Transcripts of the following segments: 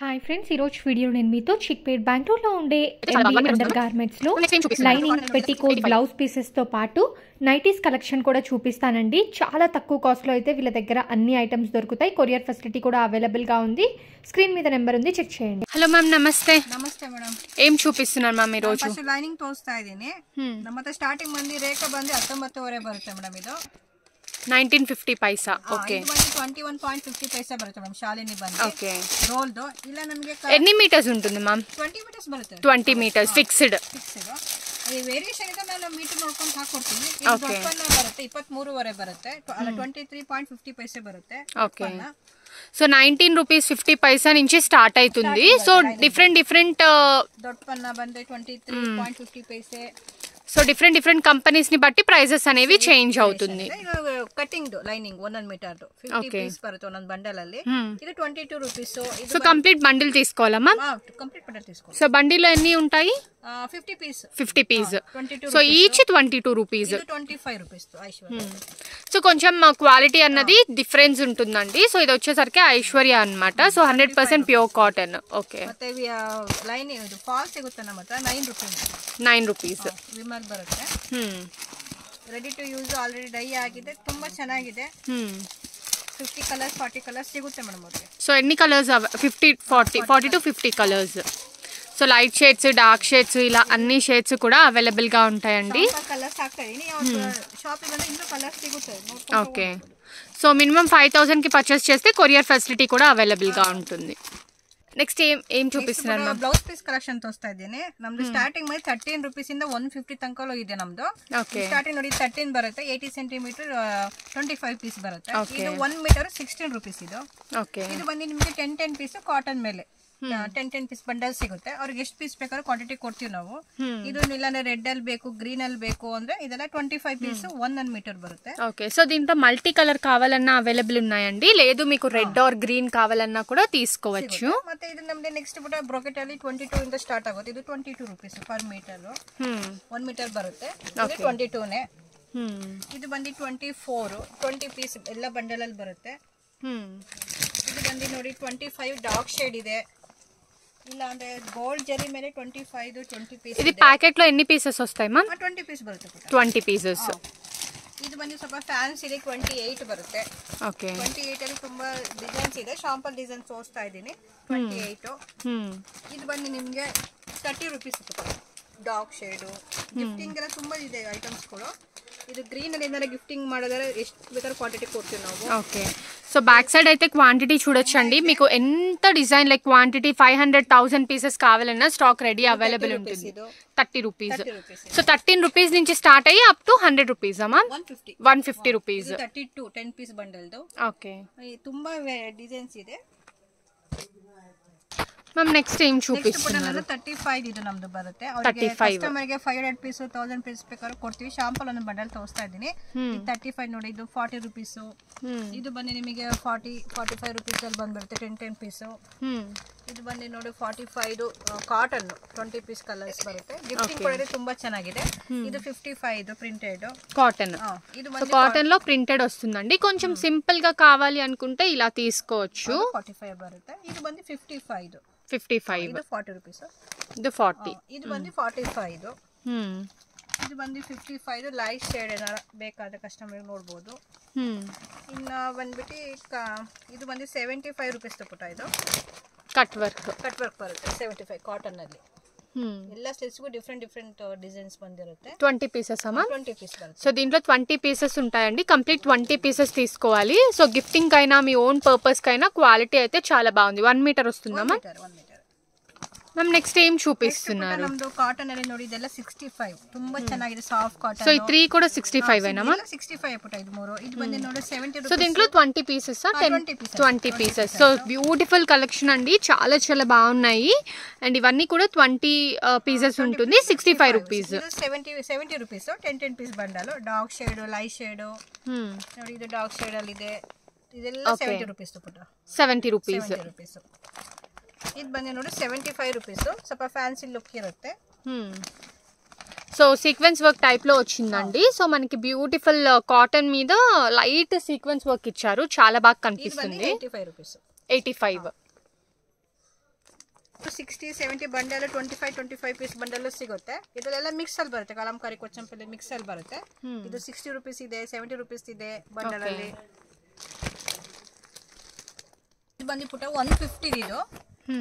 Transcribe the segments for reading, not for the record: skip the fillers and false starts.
Hi friends, ఈరోజు video నేను మీతో చిక్పేట్ బెంగళూరులో ఉండే ఎంబీ అండర్ గార్మెంట్స్లో లైనింగ్ పెట్టికోట్ బ్లౌజ్ పీసెస్తో పాటు నైటీస్ కలెక్షన్ కూడా చూపిస్తానండి. చాలా తక్కువ కాస్ట్లో అయితే వీళ్ళ దగ్గర అన్ని ఐటమ్స్ దొరుకుతాయి. కొరియర్ ఫెసిలిటీ కూడా అవైలబుల్గా ఉంది. స్క్రీన్ మీద నెంబర్ ఉంది, చెక్ చేయండి. హలో మ్యామ్, నమస్తే. ನಮಸ್ತೆ ಮೇಡಮ್. ఏం చూపిస్తున్నారు మ్యామ్ ఈ రోజు? ಫಸ್ಟ್ ಲೈನಿಂಗ್ ತೋರಿಸ್ತಾ ಇದೀನಿ. ಮತ್ತೆ ಸ್ಟಾರ್ಟಿಂಗ್ ಬಂದು ರೇಖಾ ಬಂದು 19.5 ಬರುತ್ತೆ ಮೇಡಮ್. ಇದು 1950 ಪೈಸಾ. ಓಕೆ, ಇದು ಬಂದು 21.50 ಪೈಸಾ ಬರುತ್ತೆ ಮೇಡಮ್. ಶಾಲಿನಿ ಬಂದು ಓಕೆ. ರೋಲ್ದು ಇಲ್ಲ ನಮಗೆ ఎన్ని మీటర్స్ ఉంటుంది మ్యామ్? 20 ಮೀಟರ್ಸ್ ಬರುತ್ತೆ. 20 మీటర్స్ ఫిక్స్డ్. ಈ ವೇರಿಯೇಷನ್ ಇದೆ, ನಾನು ಮೀಟರ್ ನೋಡ್ಕೊಂಡು ಹಾಕೊಡ್ತೀನಿ. ಇದು ದೊಡ್ಡಪನ್ನ ಬರುತ್ತೆ 23.5 ಬರುತ್ತೆ. ಅಲ್ಲ 23.50 ಪೈಸೆ ಬರುತ್ತೆ. ఓకే. సో 19 రూపీస్ 50 పైసా నుంచి స్టార్ట్ అవుతుంది. సో డిఫరెంట్ దొడ్డపన్న ಬಂದು 23.50 పైసೆ. సో డిఫరెంట్ కంపెనీస్ ని బట్టి ప్రైసెస్ అనేవి చేంజ్ అవుతుంది. ಕಟಿಂಗ್ ಲೈನಿಂಗ್ 1 ಮೀಟರ್ 50 ಪೀಸ್ ಬರುತ್ತೆ ಒಂದೊಂದು ಬಂಡಲ್ ಅಲ್ಲಿ. ಇದು 22 ರೂಪೀಸ್. సో కంప్లీట్ బండిల్ తీసుకోవాలా మ్యామ్? కంప్లీట్ ಬಂಡಲ್ తీసుకోవాలి. సో బండిల్లో ఎన్ని ఉంటాయి? 50 piece. 50 piece. So each 22 rupees. 25 rupees Aishwarya. So కొంచెం క్వాలిటీ అన్నది డిఫరెన్స్ ఉంటుందండి. సో ఇది వచ్చేసరికి ఐశ్వర్య అన్నమాట. So 100% pure cotton. ఓకే. ಮತ್ತೆ ಲೈನ್ ಇದು ಫಾಲ್ ಸಿಗುತ್ತೆ ನಮ್ಮ ಹತ್ರ 9 ರೂಪೀಸ್. 9 ರೂಪೀಸ್ ವಿಮಲ್ ಬರುತ್ತೆ. Ready to use, already dye ಆಗಿದೆ, ತುಂಬಾ ಚೆನ್ನಾಗಿದೆ. 50 ಕಲರ್ಸ್ 40 ಕಲರ್ಸ್ ಸಿಗುತ್ತೆ ಮೇಡಮ್ ಅವ್ರಿಗೆ. సో ఎన్ని colours? 40 to 50 colours. So light shades, dark shades, ఇలా అన్ని షేడ్స్ కూడా అవైలబుల్ గా ఉంటాయండి. కలర్స్ ಹಾಕ್ತಾ ಇದೀನಿ. షాప్ ಬಂದ್ರೆ ಇನ್ನೂ ಕಲರ್ಸ್ ಸಿಗುತ್ತೆ. ఓకే. సో మినిమం 5000 కి పర్చేస్ చేస్తే కొరియర్ ఫెసిలిటీ కూడా అవైలబుల్ గా ఉంటుంది. నెక్స్ట్ ఏం చూపిస్తున్నారు మ్యామ్? ಬ್ಲೌಸ್ ಪೀಸ್ ಕಲೆಕ್ಷನ್ ತೋರಿಸ್ತಾ ಇದ್ದೀನಿ. ನಮ್ದು ಸ್ಟಾರ್ಟಿಂಗ್ ಮಾಡಿ 13 ರೂಪೀಸ್ ಇಂದ 150 ತನಕ ಇದೆ ನಮ್ದು. ಸ್ಟಾರ್ಟಿಂಗ್ ನೋಡಿ 13 ಬರುತ್ತೆ. 80 ಸೆಂಟಿಮೀಟರ್ 25 ಪೀಸ್ ಬರುತ್ತೆ. ಇದು 1 ಮೀಟರ್ 16 ರೂಪೀಸ್. ಇದು ಇದು ಬಂದು ನಿಮಗೆ 10 ಪೀಸ್ ಕಾಟನ್ ಮೇಲೆ 10 ಪೀಸ್ ಬಂಡಲ್ ಸಿಗುತ್ತೆ. ಅವ್ರಿಗೆ ಎಷ್ಟು ಪೀಸ್ ಬೇಕಾದ್ರೂ ಕ್ವಾಂಟಿಟಿ ಕೊಡ್ತೀವಿ ನಾವು. ಇದು ಇಲ್ಲಾಂದ್ರೆ ರೆಡ್ ಅಲ್ಲಿ ಬೇಕು, ಗ್ರೀನ್ ಅಲ್ಲಿ ಬೇಕು ಅಂದ್ರೆ ಇದೆಲ್ಲ 25 పీస్ 1 మీటర్ బರುತ್ತೆ. ఓకే. సో దీంట్లో మల్టీ కలర్ కావాలన్నా అవైలబుల్ ఉన్నాయండి. లేదు మీకు రెడ్ ఆర్ గ్రీన్ కావాలన్నా కూడా తీసుకోవచ్చు. ಮತ್ತೆ ಇದು ನಮ್ದು ನೆಕ್ಸ್ಟ್ ಬಿಟ್ಟು ಬ್ರೋಕೆಟ್ ಅಲ್ಲಿ 22 ಇಂದ ಸ್ಟಾರ್ಟ್ ಆಗುತ್ತೆ. ಇದು 22 ರೂಪೀಸ್ ಪರ್ ಮೀಟರ್. 1 ಮೀಟರ್ ಬರುತ್ತೆ. ಇದು 22 ನೇ. ಇದು ಬಂದು 24 20 ಪೀಸ್ ಎಲ್ಲ ಬಂಡಲ್ ಅಲ್ಲಿ ಬರುತ್ತೆ. ಇದು ಬಂದು ನೋಡಿ 25 ಡಾರ್ಕ್ ಶೇಡ್ ಇದೆ. ಇಲ್ಲ ಅಂದ್ರೆ ಗೋಲ್ಡ್ ಜರಿ ಮೇಲೆ 25 20 ಪೀಸ್. ఇది ప్యాకెట్ లో ఎన్ని పీసెస్ వస్తాయి మ్యామ్? 20 పీస్ ಬರುತ್ತೆ. 20 పీసెస్. ಇದು ಬಂದು ಸ್ವಲ್ಪ ಫ್ಯಾನ್ಸಿ ಇದೆ 28 ಬರುತ್ತೆ. ಓಕೆ. 28 ಅಲ್ಲಿ ತುಂಬಾ ಡಿಸೈನ್ಸ್ ಇದೆ. ಶಾಂಪಲ್ ಡಿಸೈನ್ ತೋರಿಸ್ತಾ ಇದ್ದೀನಿ. 28. ಇದು ಬಂದು ನಿಮಗೆ 30 ರೂಪೀಸ್ ಡಾರ್ಕ್ ಶೇಡು. ಗಿಫ್ಟಿಂಗ್ ಎಲ್ಲ ತುಂಬಾ ಇದೆ ಐಟಮ್ಸ್ ಗಳು. ಇದು ಗ್ರೀನ್ ಅಲ್ಲಿ ಏನಾರ గిఫ్టింగ్ ಮಾಡಿದ್ರೆ ಎಷ್ಟು ಬೇಕಾದ್ರೂ క్వాంటిటీ ಕೊಡ್ತೀವಿ ನಾವು. ఓకే. సో బ్యాక్ సైడ్ అయితే క్వాంటిటీ చూడొచ్చండి. మీకు ఎంత డిజైన్ లైక్ క్వాంటిటీ 500,000 పీసెస్ కావాలన్నా స్టాక్ రెడీ అవైలబుల్ ఉంటుంది. 30 రూపీస్. సో 13 రూపీస్ నుంచి స్టార్ట్ అయ్యి అప్ టు 100 రూపీస్ అమ్మా. 150 రూపీస్. 32 10 పీస్ ಬಂಡಲ್ದು. ఓకే. ತುಂಬಾ ಡಿಸೈನ್ಸ್ ಇದೆ మ్యామ్. నెక్స్ట్ ఏం చూపిస్తున్నారు? 35 ಇದು ನಮ್ದು ಬರುತ್ತೆ. ಅವರಿಗೆ ಕಸ್ಟಮರ್ ಗೆ 500 ಪೀಸ್ 1000 ಪೀಸ್ ಬೇಕಾದ್ರೂ ಕೊಡ್ತೀವಿ. ಶಾಂಪಲ್ ಒಂದು ಬಂಡಲ್ ತೋರಿಸ್ತಾ ಇದ್ದೀನಿ. 35 ನೋಡಿ. ಇದು 40 ರೂಪೀಸ್. ಇದು ಬಂದು ನಿಮಗೆ 45 ರೂಪೀಸ್ ಅಲ್ಲಿ ಬಂದ್ಬಿಡುತ್ತೆ 10 ಪೀಸ್. ಇದು ಬಂದು ನೋಡಿ 45 ಕಾಟನ್ 20 ಪೀಸ್ ಕಲರ್ಸ್ ಬರುತ್ತೆ. ಗಿಫ್ಟಿಂಗ್ ಕೊಡೋದು ತುಂಬಾ ಚೆನ್ನಾಗಿದೆ. ಇದು 55 ಇದು ಪ್ರಿಂಟೆಡ್ ಕಾಟನ್. ఇది కాటన్ లో ప్రింటెడ్ వస్తుందండి. కొంచెం సింపుల్ గా కావాలి అనుకుంటే ఇలా తీసుకోవచ్చు. 45 బರುತ್ತೆ. ఇది ಬಂದು 55 ಇದು 40 ರೂಪೀಸ್. ಇದು 40. ಇದು ಬಂದು 45. ಇದು ಬಂದು 55 ಲೈಟ್ ಶೇಡ್ ಏನಾರ ಬೇಕಾದ ಕಸ್ಟಮರ್ ನೋಡ್ಬೋದು. ಇನ್ನು ಬಂದ್ಬಿಟ್ಟು ಇದು ಬಂದು 75 ರೂಪೀಸ್ ತಗೊಳ್ತಾ. ಇದು ಕಟ್ ವರ್ಕ್ ಬರುತ್ತೆ 75 ಕಾಟನ್ ಅಲ್ಲಿ. ಎಲ್ಲ ಸ್ಟಿಚ್ಗೂ ಡಿಫ್ರೆಂಟ್ ಡಿಸೈನ್ಸ್ ಬಂದಿರುತ್ತೆ. 20 పీసెస్ అమ్మా. 20 పీస్ బರುತ್ತೆ. సో దీంట్లో 20 పీసెస్ ఉంటాయండి. కంప్లీట్ 20 పీసెస్ తీసుకోవాలి. సో గిఫ్టింగ్ కైనా మీ ఓన్ పర్పస్ కైనా క్వాలిటీ అయితే చాలా బాగుంది. 1 మీటర్ వస్తుందమ్మా. 1 మీటర్. మ్యామ్ నెక్స్ట్ ఏం చూపిస్తున్నారు? ನಮ್ದು ಕಾಟನ್ ಅಲ್ಲಿ ನೋಡಿ ಇದೆಲ್ಲ 65 ತುಂಬಾ ಚೆನ್ನಾಗಿದೆ. Soft cotton. సో ఈ 3 కూడా 65 ఏనమ్మా? 65 ಪುಟ. ಇದು 3. ಇದು ಬಂದು ನೋಡಿ 70 ರೂಪಾಯಿ. సో దీంట్లో 20 pieces 20 pieces. So beautiful collection అండి. చాలా చాలా బాగున్నాయి. అండ్ ఇవన్నీ కూడా 20 పీసెస్ ఉంటుంది. 65 rupees. 70 rupees 10 piece bundle. Dark shade light shade ನೋಡಿ. ಇದು ಡಾರ್ಕ್ ಶೇಡ್ ಅಲ್ಲಿ ಇದೆ. ಇದೆಲ್ಲ 70 ರೂಪೀಸ್ ಪುಟ. 70 ರೂಪೀಸ್. ಇದು ಬಂದು ನೋಡಿ 75 ರೂಪೀಸ್. ಸ್ವಲ್ಪ ಫ್ಯಾನ್ಸಿ ಲುಕ್ ಇರುತ್ತೆ. సో సీక్వెన్స్ వర్క్ టైప్ లో వచ్చిందండి. సో మనకి బ్యూటిఫుల్ కాటన్ మీద లైట్ సీక్వెన్స్ వర్క్ ఇచ్చారు. చాలా బాగా కనిపిస్తుంది. 85 రూపీస్. 85. 60-70 ಬಂಡಲ್ 25 ಪೀಸ್ ಬಂಡಲ್ ಸಿಗುತ್ತೆ. ಇದೆಲ್ಲ ಮಿಕ್ಸ್ ಅಲ್ಲಿ ಬರುತ್ತೆ, ಕಲಂಕಾರಿ ಕೊಚ್ಚಂಪಲ್ಲಿ ಮಿಕ್ಸ್ ಅಲ್ಲಿ ಬರುತ್ತೆ. ಇದು 60 ರೂಪೀಸ್ ಇದೆ, 70 ರೂಪೀಸ್ ಇದೆ ಬಂಡಲ್ ಅಲ್ಲಿ. ಇದು ಬಂದ್ಬಿಟ್ಟು 150 ಇದು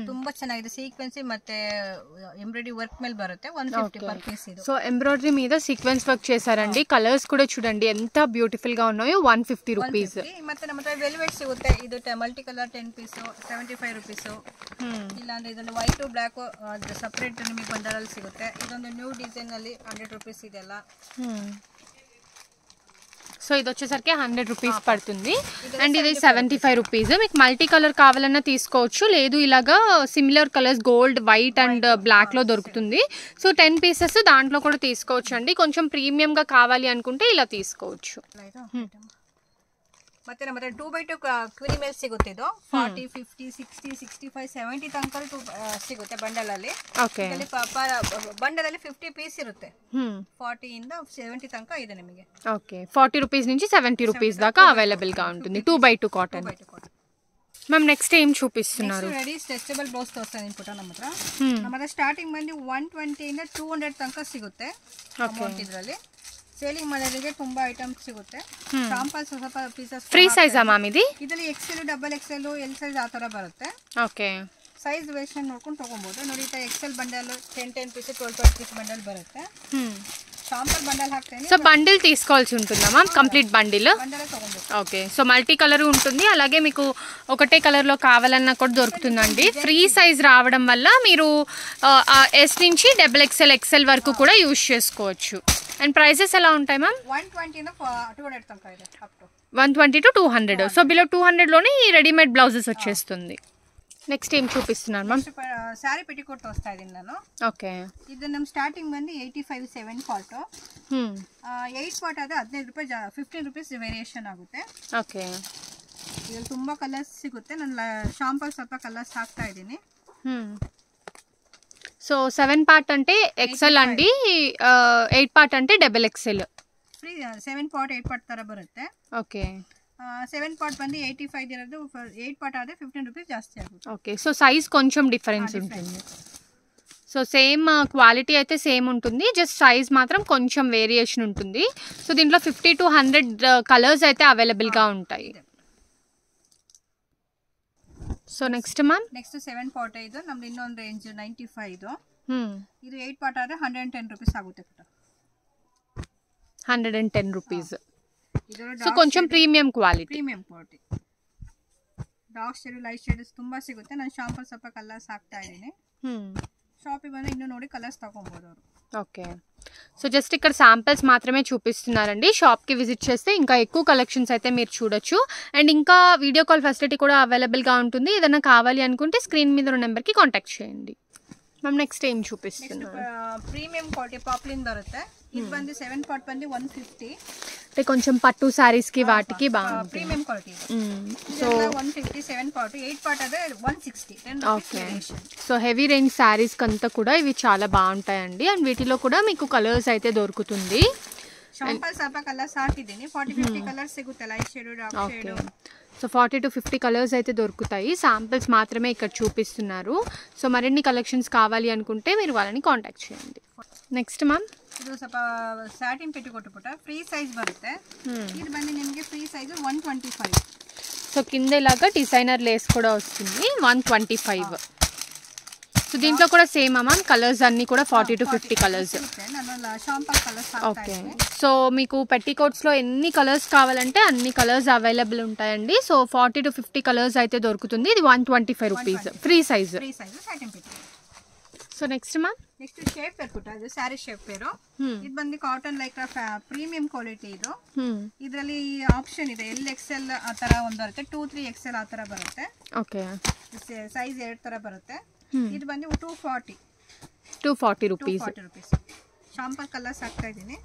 ತುಂಬಾ ಚೆನ್ನಾಗಿದೆ, ಸೀಕ್ವೆನ್ಸಿ ಮತ್ತೆ ఎంబ్రాయిడరీ వర్క్ ಮೇಲೆ బರುತ್ತೆ. 150 పర్ పీస్ ఇది. సో ఎంబ్రాయిడరీ మీద సీక్వెన్స్ వర్క్ చేశారండి. కలర్స్ కూడా చూడండి ఎంత బ్యూటిఫుల్ గా ఉన్నాయో. 150 రూపీస్. ಮತ್ತೆ ನಮ್ಮ ಹತ್ರ ವೆಲ್ವೆಟ್ ಸಿಗುತ್ತೆ. ಇದು ಮಲ್ಟಿ ಕಲರ್ 10 ಪೀಸ್ 75 ರೂಪೀಸ್. ಇಲ್ಲ ಅಂದ್ರೆ ಇದೊಂದು ವೈಟ್ ಬ್ಲಾಕ್ ಸಪರೇಟ್ ನಿಮಗೆ ಬಂಡಲ್ ಸಿಗುತ್ತೆ. ಇದೊಂದು ನ್ಯೂ ಡಿಸೈನ್ ಅಲ್ಲಿ 100 ರೂಪೀಸ್ ಇದೆಲ್ಲ. సో ఇది వచ్చేసరికి 100 రూపీస్ పడుతుంది. అండ్ ఇది 75 రూపీస్. మీకు మల్టీ కలర్ కావాలన్నా తీసుకోవచ్చు, లేదు ఇలాగా similar colours gold, white and black లో దొరుకుతుంది. సో 10 పీసెస్ దాంట్లో కూడా తీసుకోవచ్చు అండి. కొంచెం ప్రీమియం గా కావాలి అనుకుంటే ఇలా తీసుకోవచ్చు. ಮತ್ತೆ ನಮ್ಮ 2x2 ಕ್ವೀನ್ ಮೇಲೆ ಸಿಗುತ್ತೆ. ಇದು 40, 50, 60, 65, 70 ತನಕ ಸಿಗುತ್ತೆ ಬಂಡಲ್ ಅಲ್ಲಿ. ಬಂಡಲ್ ಅಲ್ಲಿ 50 ಪೀಸ್ ಇರುತ್ತೆ. 40 ಇಂದ 70 ತನಕ ಇದೆ ನಿಮಗೆ. ఓకే, 40 రూపీస్ నుంచి 70 రూపీస్ దాకా అవైలబుల్ గా ఉంటుంది. 2x2 cotton. మ్యామ్ నెక్స్ట్ ఏం చూపిస్తున్నారు? రెడీ స్ట్రెచబుల్ బ్లౌస్ తోస్తాను ఇన్పుట్ ನಮ್ಮ ಹತ್ರ ಸ್ಟಾರ್ಟಿಂಗ್ ಬಂದು 120 ಇಂದ 200 ತನಕ ಸಿಗುತ್ತೆ ಅಮೌಂಟ್. ಇದರಲ್ಲಿ ಸೇಲಿಂಗ್ ಮಾಡೋರಿಗೆ ತುಂಬಾ ಐಟಮ್ಸ್ ಸಿಗುತ್ತೆ. ಶಾಂಪಲ್ಸ್ ಸ್ವಲ್ಪ ಪೀಸಸ್ ಫ್ರೀ ಸೈಜ್ ಮ್ಯಾಮ್ ಇದು? ಇದರಲ್ಲಿ XL, XXL, L ಸೈಜ್ ಆ ತರ ಬರುತ್ತೆ. ಓಕೆ, ಸೈಜ್ ವೇರಿಯೇಷನ್ ನೋಡ್ಕೊಂಡು ತಗೊಬಹುದು. ನೋಡಿ XL bundle 10 piece 12 piece bundle ಬರುತ್ತೆ. ಶಾಂಪಲ್ ಬಂಡಲ್ ಹಾಕ್ತೇನೆ. సో బండిల్ తీసుకోవాల్సి ఉంటుందా ma'am? Complete bundle. Okay, so multi colour ఉంటుంది. అలాగే మీకు ఒకటే కలర్ లో కావాలన్నా కూడా దొరుకుతుందండి. ఫ్రీ సైజ్ రావడం వల్ల మీరు S నుంచి XXL, XL వరకు కూడా యూజ్ చేసుకోవచ్చు. అండ్ ప్రైసెస్ ఎలా ఉంటాయి మ్యామ్? 120 to 200. సో బిలో 200 లోనే ఈ రెడీమేడ్ బ్లౌజెస్ వచ్చేస్తుంది. నెక్స్ట్ ఏం చూపిస్తున్నారు మ్యామ్? సారీ పెట్టికోట్ వస్తా ಇದೀನಿ ನಾನು. ఓకే, ಇದು ನಮ್ಮ ಸ್ಟಾರ್ಟಿಂಗ್ ಬಂದು 85 7 ಪಾರ್ಟ್. 8 ಪಾರ್ಟ್ ಆದ್ರೆ 15 ರೂಪಾಯಿ 15 ರೂಪೀಸ್ ವೇರಿಯೇಷನ್ ಆಗುತ್ತೆ. ಓಕೆ, ಇದರಲ್ಲಿ ತುಂಬಾ ಕಲರ್ಸ್ ಸಿಗುತ್ತೆ. ನಾನು ಶಾಂಪಲ್ ಸ್ವಲ್ಪ ಕಲರ್ಸ್ ಹಾಕ್ತಾ ಇದ್ದೀನಿ. సో 7 పార్ట్ అంటే XL అండి, 8 పార్ట్ అంటే XXL. ಫ್ರೀ 7 ಪಾರ್ಟ್ 8 ಪಾರ್ಟ್ ತರ ಬರುತ್ತೆ. ఓకే, 7 ಪಾರ್ಟ್ ಬಂದು 85 ಇರೋದು, 8 ಪಾರ್ಟ್ ಆದ್ರೆ 15 ರೂಪೀಸ್ ಜಾಸ್ತಿ ಆಗುತ್ತೆ. ఓకే, సో సైజ్ కొంచెం డిఫరెన్స్ ఉంటుంది. సో సేమ్ క్వాలిటీ అయితే సేమ్ ఉంటుంది, జస్ట్ సైజ్ మాత్రం కొంచెం వేరియేషన్ ఉంటుంది. సో దీంట్లో 50 to 100 కలర్స్ అయితే అవైలబుల్ గా ఉంటాయి. So next ma'am? Next 7 part ಇದು ನಮ್ದು ಇನ್ನೊಂದು ರೇಂಜ್ 95 ಇದು. ಇದು 8 ಪಾರ್ಟ್ ಆದ್ರೆ 110 ರೂಪೀಸ್ ಆಗುತ್ತೆ. 110 రూపీస్. సో కొంచెం premium quality. Dark shade, light shades ತುಂಬಾ ಸಿಗುತ್ತೆ. ನಾನು ಶಾಂಪಲ್ ಸ್ವಲ್ಪ ಕಲರ್ಸ್ ಹಾಕ್ತಾ ಇದ್ದೀನಿ. షాప్కి ಬಂದು ಇನ್ನೂ ನೋಡಿ కలర్స్ తగ్గಬಹುದು ಅವರು. ఓకే, సో జస్ట్ ఇక్కడ శాంపిల్స్ మాత్రమే చూపిస్తున్నారండి. షాప్కి విజిట్ చేస్తే ఇంకా ఎక్కువ కలెక్షన్స్ అయితే మీరు చూడొచ్చు. అండ్ ఇంకా వీడియో కాల్ ఫెసిలిటీ కూడా అవైలబుల్గా ఉంటుంది. ఏదైనా కావాలి అనుకుంటే స్క్రీన్ మీద ఉన్న నెంబర్కి కాంటాక్ట్ చేయండి. మ్యామ్ నెక్స్ట్ ఏం చూపిస్తున్నారు? ప్రీమియం క్వాలిటీ పాప్లిన్ బರುತ್ತೆ. ఇది ಬಂದು 7 ಪಾರ್ಟ್ ಬಂದು 150. అంటే కొంచెం పట్టు సారీస్ కి వాటికి బాగుంటుంది. Premium quality. So 150 7 part, 8 part అదే 160. Okay, so heavy range saris కంతా కూడా ఇవి చాలా బాగుంటాయండి. అండ్ వీటిలో కూడా మీకు కలర్స్ అయితే దొరుకుతుంది. ಶಾಂಪಲ್ ಸ್ವಲ್ಪ ಕಲರ್ಸ್ ಹಾಕಿದ್ದೀನಿ. 40-50 కలర్స్ ಸಿಗುತ್ತೆ. Light shade, dark shade. So 40 to 50 colours అయితే దొరుకుతాయి. శాంపిల్స్ మాత్రమే ఇక్కడ చూపిస్తున్నారు. సో మరిన్ని కలెక్షన్స్ కావాలి అనుకుంటే మీరు వాళ్ళని కాంటాక్ట్ చేయండి. Next ma'am? ಇದು ಸ್ವಲ್ಪ ಸ್ಯಾಟಿನ್ ಪೆಟ್ಟಿಕೋಟ್ ಪುಟ ಫ್ರೀ ಸೈಜ್ ಬರುತ್ತೆ. ಇದು ಬಂದು ನಿಮಗೆ ಫ್ರೀ ಸೈಜ್ 125. సో కింద ఇలాగా డిజైనర్ లేస్ కూడా వస్తుంది. 125. సో దీంట్లో కూడా సేమ్ మ్యామ్ కలర్స్ అన్ని కూడా 40 to 50 కలర్స్. ఓకే, సో మీకు పెట్టికోట్స్లో ఎన్ని కలర్స్ కావాలంటే అన్ని కలర్స్ అవైలబుల్ ఉంటాయండి. సో 40 to 50 కలర్స్ అయితే దొరుకుతుంది. ఇది 125 rupees free size. So next ma'am? Next shape pair ಪುಟ್ಟ, ಅದು ಸ್ಯಾರಿ ಶೇಪ್ ಪೇರು. ಇದು ಬಂದು ಕಾಟನ್ ಲೈಕ್ ಪ್ರೀಮಿಯಂ ಕ್ವಾಲಿಟಿ. ಇದು ಇದರಲ್ಲಿ ಆಪ್ಷನ್ ಇದೆ. LXL ಆ ತರ ಒಂದು ಬರುತ್ತೆ, 2-3 XL ಆ ತರ ಬರುತ್ತೆ. ಓಕೆ, ಸೈಜ್ 2 ತರ ಬರುತ್ತೆ. ಇದು ಬಂದು 240 రూపీస్. ಶಾಂಪಲ್ ಕಲರ್ಸ್ ಹಾಕ್ತಾ ಇದ್ದೀನಿ.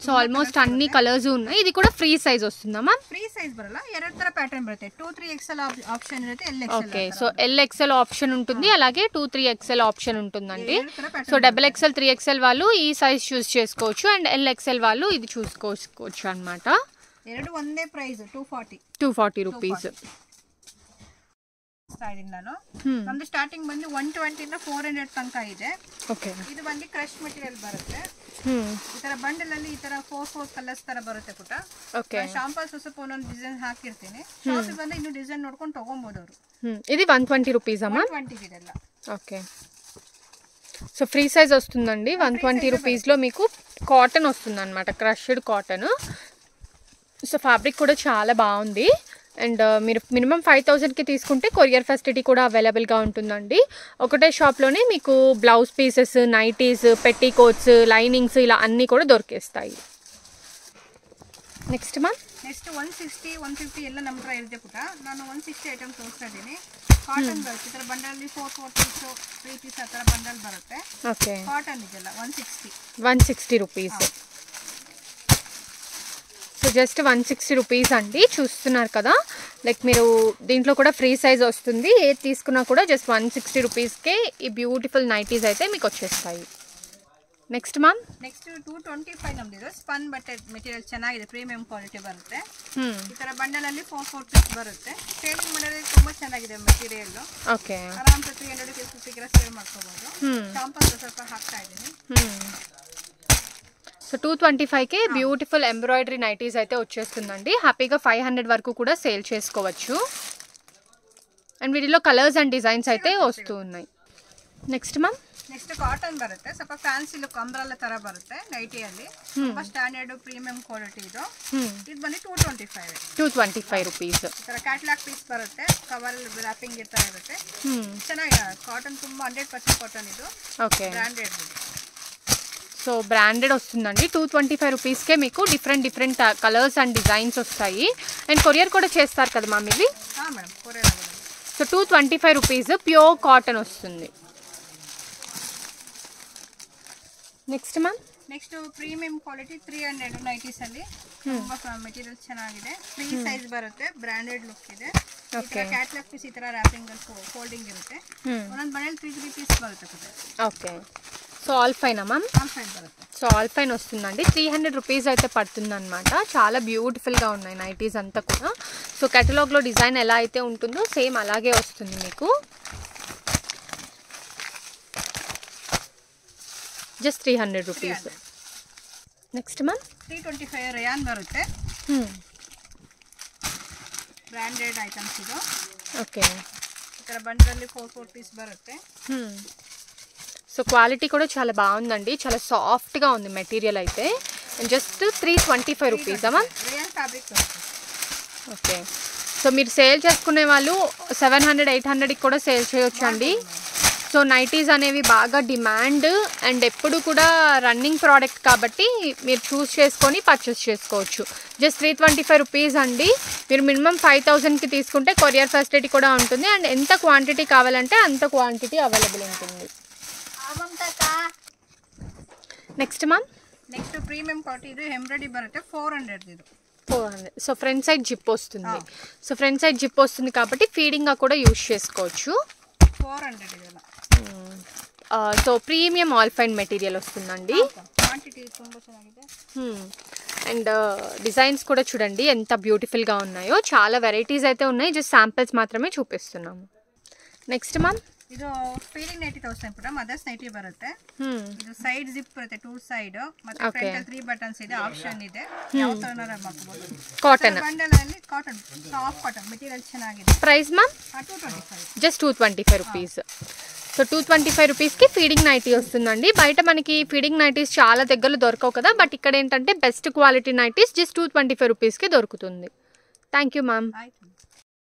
సో ఆల్మోస్ట్ అన్ని కలర్స్ ఉన్నాయి. ఇది కూడా ఫ్రీ సైజ్ వస్తుందా మ్యామ్? ಫ್ರೀ ಸೈಜ್ ಬರಲ್ಲ, 2 ತರ ಪ್ಯಾಟರ್ನ್ ಬರುತ್ತೆ. 2-3 XL ఆప్షన్ ఇರುತ್ತೆ, LXL. Okay, so LXL option ఉంటుంది, అలాగే 2-3 XL ఆప్షన్ ఉంటుందండి. సో XXL 3XL వాళ్ళు ఈ సైజ్ చూస్ చేసుకోవచ్చు. అండ్ LXL వాళ్ళు ఇది చూసుకోవచ్చు అన్నమాట. ಎರಡು ಒಂದೇ ಪ್ರೈಸ್ 240 రూపీస్. ತೋರಿಸ್ತಾ ಇದ್ದೀನಿ ನಾನು. ನಮ್ದು ಸ್ಟಾರ್ಟಿಂಗ್ ಬಂದು 120 ಇಂದ 400 ತನಕ ಇದೆ. ಇದು ಬಂದು ಕ್ರಶ್ ಮೆಟೀರಿಯಲ್ ಬರುತ್ತೆ. ಈ ತರ ಬಂಡಲ್ ಅಲ್ಲಿ ಈ ತರ 4 ಕಲರ್ಸ್ ತರ ಬರುತ್ತೆ ಪುಟ. ಶಾಂಪಲ್ ಸ್ವಲ್ಪ ಒಂದೊಂದು ಡಿಸೈನ್ ಹಾಕಿರ್ತೀನಿ. ಶಾಪಿಗೆ ಬಂದು ಇನ್ನು ಡಿಸೈನ್ ನೋಡ್ಕೊಂಡು ತಗೊಬಹುದು ಅವರು. ఇది 120 రూపీస్ అమ్మా. 120 ಇದೆಲ್ಲ. ఓకే. సో ఫ్రీ సైజ్ వస్తుందండి. 120 రూపీస్లో మీకు కాటన్ వస్తుంది అనమాట, క్రష్డ్ కాటన్. సో ఫ్యాబ్రిక్ కూడా చాలా బాగుంది. అండ్ మీరు మినిమం 5000కి తీసుకుంటే కొరియర్ ఫెసిలిటీ కూడా అవైలబుల్గా ఉంటుందండి. ఒకటే షాప్లోనే మీకు బ్లౌజ్ పీసెస్, నైటీస్, పెట్టీకోట్స్, లైనింగ్స్ ఇలా అన్నీ కూడా దొరికేస్తాయి. నెక్స్ట్ ನೆಕ್ಸ್ಟ್ 160 150 ಎಲ್ಲ ನಮ್ಮ ಹತ್ರ ಇರುತ್ತೆ ಪುಟ. ನಾನು 160 ಐಟಮ್ ತೋರಿಸ್ತಾ ಇದ್ದೀನಿ. ಕಾಟನ್ ಬರುತ್ತೆ. ಈ ಥರ ಬಂಡಲಲ್ಲಿ 4 ಪೀಸ್ 3 ಪೀಸ್ ಆ ಥರ ಬಂಡಲ್ ಬರುತ್ತೆ. ಓಕೆ. ಕಾಟನ್ ಇದೆಲ್ಲ 160 రూపీస్. సో జస్ట్ 160 రూపీస్ అండి. చూస్తున్నారు కదా, లైక్ మీరు దీంట్లో కూడా ఫ్రీ సైజ్ వస్తుంది. ఏది తీసుకున్నా కూడా జస్ట్ 160 రూపీస్కే ఈ బ్యూటిఫుల్ నైటీస్ అయితే మీకు వచ్చేస్తాయి. నెక్స్ట్ మ్యామ్, నెక్స్ట్ 225 ನಮ್ದು ಸ್ಪನ್ ಬಟ್ಟೆ ಮೆಟೀರಿಯಲ್ ಚೆನ್ನಾಗಿದೆ, ಪ್ರೀಮಿಯಂ ಕ್ವಾಲಿಟಿ ಬರುತ್ತೆ. ಈ ತರ ಬಂಡಲ್ ಅಲ್ಲಿ 4 ಪೀಸ್ ಬರುತ್ತೆ. ಸೇಲಿಂಗ್ ಮಾಡೋದು ತುಂಬಾ ಚೆನ್ನಾಗಿದೆ ಮೆಟೀರಿಯಲ್. ಓಕೆ. ಆರಾಮ್ 350 ಗೆ ಸೇಲ್ ಮಾಡ್ಕೋಬಹುದು. ಶಾಂಪಲ್ ಸ್ವಲ್ಪ ಹಾಕ್ತಾ ಇದ್ದೀನಿ. సో 225కే బ్యూటిఫుల్ ఎంబ్రాయిడరీ నైటీస్ అయితే వచ్చేస్తుందండి. హ్యాపీగా 500 వరకు కూడా సేల్ చేసుకోవచ్చు. అండ్ వీటిలో కలర్స్ అండ్ డిజైన్స్ అయితే వస్తూ ఉన్నాయి. నెక్స్ట్ మ్యామ్, ನೆಕ್ಸ್ಟ್ ಕಾಟನ್ ಬರುತ್ತೆ. ಸ್ವಲ್ಪ ಫ್ಯಾನ್ಸಿ ಲುಕ್ ಅಂಬ್ರೆಲ್ಲಾ ತರ ಬರುತ್ತೆ ನೈಟಿಯಲ್ಲಿ. ತುಂಬಾ ಸ್ಟ್ಯಾಂಡರ್ಡ್ ಪ್ರೀಮಿಯಂ ಕ್ವಾಲಿಟಿ ಇದು. ಇದು ಬಂದು 225 రూపీస్. ಈ ತರ ಕ್ಯಾಟಲಾಗ್ ಪೀಸ್ ಬರುತ್ತೆ. ಕವರ್ ರ್ಯಾಪಿಂಗ್ ಈ ತರ ಇರುತ್ತೆ. ಚೆನ್ನಾಗಿದೆ ಕಾಟನ್, ತುಂಬಾ 100% ಕಾಟನ್ ಇದು. ఓకే. ಬ್ರಾಂಡೆಡ್ ಇದು. సో బ్రాండెడ్ వస్తుందండి. 225 రూపీస్కే మీకు డిఫరెంట్ కలర్స్ అండ్ డిజైన్స్ వస్తాయి. అండ్ కొరియర్ కూడా చేస్తారు కదా మ్యామ్ ఇది? Madam, courier available. So 225 rupees pure cotton వస్తుంది. Next ma'am, next premium quality 300 nighties ಅಲ್ಲಿ ತುಂಬಾ ಮೆಟೀರಿಯಲ್ ಚೆನ್ನಾಗಿದೆ. ಫ್ರೀ ಸೈಜ್ ಬರುತ್ತೆ, ಬ್ರಾಂಡೆಡ್ ಲುಕ್ ಇದೆ. ಕ್ಯಾಟಲಾಗ್ ಪೀಸ್ ಈ ತರ ರ್ಯಾಪಿಂಗ್ ಅಲ್ಲಿ ಫೋಲ್ಡಿಂಗ್ ಇರುತ್ತೆ. ಒಂದೊಂದು ಮನೇಲಿ 3 ಪೀಸ್ ಬರುತ್ತೆ. Okay. So all fine ma'am? All fine బರುತ್ತೆ. సో ఆల్ ఫైన్ వస్తుందండి. 300 రూపీస్ అయితే పడుతుంది అనమాట. చాలా బ్యూటిఫుల్గా ఉన్నాయి నైటీస్ అంతా కూడా. సో కేటలాగ్లో డిజైన్ ఎలా అయితే ఉంటుందో సేమ్ అలాగే వస్తుంది మీకు. Just 300 rupees. Next ma'am, 325 rayon ಬರುತ್ತೆ. ಬ್ರಾಂಡೆಡ್ ಐಟಮ್ಸ್ ಇದು. ఓకే. ಈ ತರ ಬಂಡಲಲ್ಲಿ 4 ಪೀಸ್ ಬರುತ್ತೆ. సో క్వాలిటీ కూడా చాలా బాగుందండి. చాలా సాఫ్ట్గా ఉంది మెటీరియల్ అయితే. Just 325 rupees ma'am. Rayon fabric బರುತ್ತೆ. ఓకే. సో మీరు సేల్ చేసుకునే వాళ్ళు 700 800కి కూడా సేల్ చేయొచ్చు అండి. సో నైటీస్ అనేవి బాగా డిమాండ్ అండ్ ఎప్పుడు కూడా రన్నింగ్ ప్రోడక్ట్ కాబట్టి మీరు చూస్ చేసుకొని పర్చేస్ చేసుకోవచ్చు. జస్ట్ 325 రూపీస్ అండి. మీరు మినిమం 5000కి తీసుకుంటే కొరియర్ ఫెసిలిటీ కూడా ఉంటుంది. అండ్ ఎంత క్వాంటిటీ కావాలంటే అంత క్వాంటిటీ అవైలబుల్ ఉంటుంది. Next ma'am, next premium quality ఇది ఎంబ్రాయిడరీ బರುತ್ತೆ. 400 ఇది. 400. సో ఫ్రంట్ సైడ్ జిప్ వస్తుంది. సో ఫ్రంట్ సైడ్ జిప్ వస్తుంది కాబట్టి ఫీడింగ్గా కూడా యూజ్ చేసుకోవచ్చు. 400 ಇದೆಲ್ಲ. So premium all fine material వస్తుందండి. క్వాంటిటీ ತುಂಬಾ ಚೆನ್ನಾಗಿದೆ. అండ్ డిజైన్స్ కూడా చూడండి ఎంత బ్యూటిఫుల్గా ఉన్నాయో. చాలా వెరైటీస్ అయితే ఉన్నాయి. జస్ట్ శాంపిల్స్ మాత్రమే చూపిస్తున్నాము. నెక్స్ట్ మ్యామ్, ಇದು ಫೀಡಿಂಗ್ ನೈಟಿ ತೋರಿಸ್ತೀನಿ ಪುಟ. ಮದರ್ಸ್ ನೈಟಿ ಬರುತ್ತೆ. ಇದು ಸೈಡ್ ಜಿಪ್ ಬರುತ್ತೆ, 2 ಸೈಡ್ ಮತ್ತೆ ಫ್ರಂಟ್ ಅಲ್ಲಿ 3 ಬಟನ್ಸ್ ಇದೆ. ಆಪ್ಷನ್ ಇದೆ, ಯಾವ ತರನಾರ ಮಾಡ್ಕೋಬಹುದು. ಕಾಟನ್ ಬಂಡಲ್ ಅಲ್ಲಿ ಕಾಟನ್, ಸಾಫ್ಟ್ ಕಾಟನ್ ಮೆಟೀರಿಯಲ್ ಚೆನ್ನಾಗಿದೆ. Price ma'am? 225. Just 225 rupees. So 225 రూపీస్కి ఫీడింగ్ నైటీ వస్తుందండి. బయట మనకి ఫీడింగ్ నైటీస్ చాలా దగ్గరలో దొరకవు కదా, బట్ ఇక్కడ ఏంటంటే బెస్ట్ క్వాలిటీ నైటీస్ జస్ట్ 225 రూపీస్కి దొరుకుతుంది. Thank you ma'am.